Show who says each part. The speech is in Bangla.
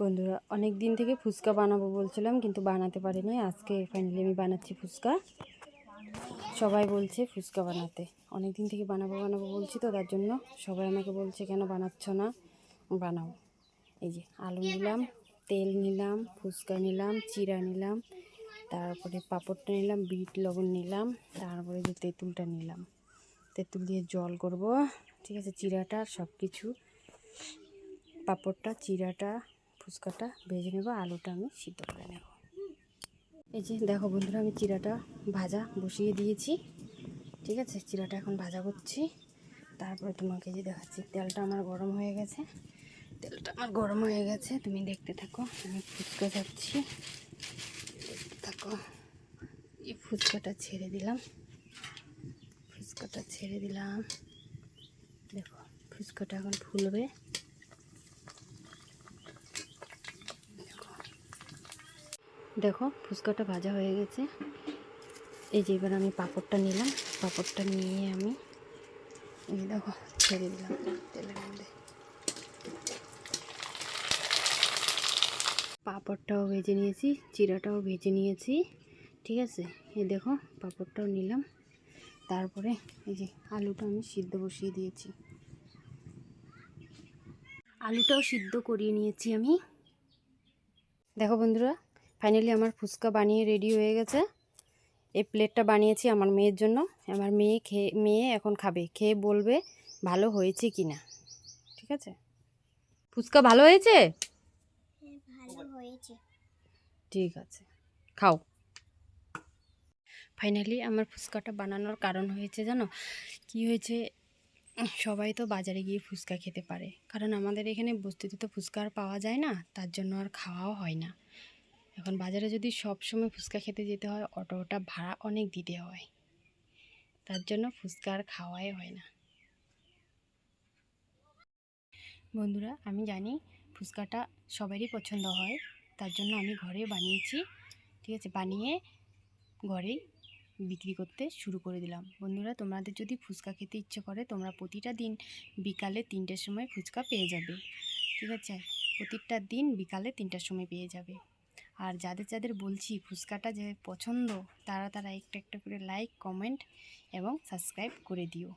Speaker 1: বন্ধুরা অনেক দিন থেকে ফুচকা বানাবো বলছিলাম কিন্তু বানাতে পারিনি। আজকে ফাইনালি আমি বানাচ্ছি ফুচকা। সবাই বলছে ফুচকা বানাতে, অনেক দিন থেকে বানাবো বানাবো বলছি, তো তার জন্য সবাই আমাকে বলছে কেন বানাচ্ছ না, বানাও। এই যে আলু নিলাম, তেল নিলাম, ফুচকা নিলাম, চিড়া নিলাম, তারপরে পাঁপড়টা নিলাম, বিট লবণ নিলাম, তারপরে যে তেঁতুলটা নিলাম, তেঁতুল দিয়ে জল করব। ঠিক আছে, চিড়াটা সব কিছু, পাঁপড়টা, চিড়াটা, ফুচকাটা ভেজে নেব, আলুটা আমি সিদ্ধ করে নেব। এই যে দেখো বন্ধুরা, আমি চিড়াটা ভাজা বসিয়ে দিয়েছি। ঠিক আছে, চিড়াটা এখন ভাজা করছি। তারপরে তোমাকে যে দেখাচ্ছি, তেলটা আমার গরম হয়ে গেছে, তুমি দেখতে থাকো। আমি ফুচকা যাচ্ছি, দেখতে থাকো। এই ফুচকাটা ছেড়ে দিলাম, দেখো ফুচকাটা এখন ফুলবে। দেখো ফুচকাটা ভাজা হয়ে গেছে। এই যে এবার আমি পাঁপড়টা নিলাম, পাঁপড়টা নিয়ে আমি এই দেখো ছেড়ে দিলাম তেলের মধ্যে। পাঁপড়টাও ভেজে নিয়েছি, চিড়াটাও ভেজে নিয়েছি। ঠিক আছে, এই দেখো পাঁপড়টাও নিলাম। তারপরে এই যে আলুটা আমি সিদ্ধ বসিয়ে দিয়েছি, আলুটাও সিদ্ধ করিয়ে নিয়েছি আমি। দেখো বন্ধুরা, ফাইনালি আমার ফুচকা বানিয়ে রেডি হয়ে গেছে। এই প্লেটটা বানিয়েছি আমার মেয়ের জন্য। আমার মেয়ে এখন খাবে, খেয়ে বলবে ভালো হয়েছে কি না। ঠিক আছে, ফুচকা ভালো হয়েছে?
Speaker 2: ভালো হয়েছে।
Speaker 1: ঠিক আছে, খাও। ফাইনালি আমার ফুচকাটা বানানোর কারণ হয়েছে জানো কি হয়েছে? সবাই তো বাজারে গিয়ে ফুচকা খেতে পারে, কারণ আমাদের এখানে বস্তিতে তো ফুচকা আর পাওয়া যায় না, তার জন্য আর খাওয়াও হয় না। এখন বাজারে যদি সব সময় ফুচকা খেতে যেতে হয়, অটোটা ভাড়া অনেক দিতে হয়, তার জন্য ফুচকা আর খাওয়াই হয় না। বন্ধুরা আমি জানি ফুচকাটা সবারই পছন্দ হয়, তার জন্য আমি ঘরে বানিয়েছি। ঠিক আছে, বানিয়ে ঘরেই বিক্রি করতে শুরু করে দিলাম। বন্ধুরা তোমাদের যদি ফুচকা খেতে ইচ্ছে করে, তোমরা প্রতিটা দিন বিকালে 3টের সময় ফুচকা পেয়ে যাবে। ঠিক আছে, প্রতিটা দিন বিকালে 3টার সময় পেয়ে যাবে। আর যাদের যাদের বলছি ফুচকাটা যে পছন্দ, তারা একটা একটা করে লাইক, কমেন্ট এবং সাবস্ক্রাইব করে দিও।